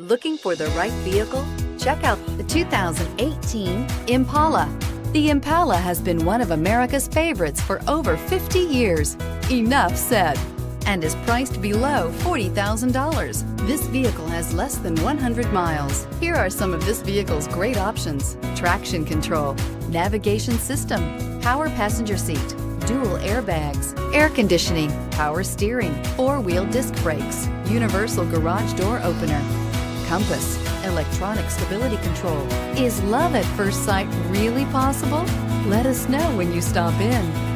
Looking for the right vehicle? Check out the 2018 Impala. The Impala has been one of America's favorites for over 50 years. Enough said. And is priced below $40,000. This vehicle has less than 100 miles. Here are some of this vehicle's great options: traction control, navigation system, power passenger seat, dual airbags, air conditioning, power steering, four-wheel disc brakes, universal garage door opener, compass, electronic stability control. Is love at first sight really possible? Let us know when you stop in.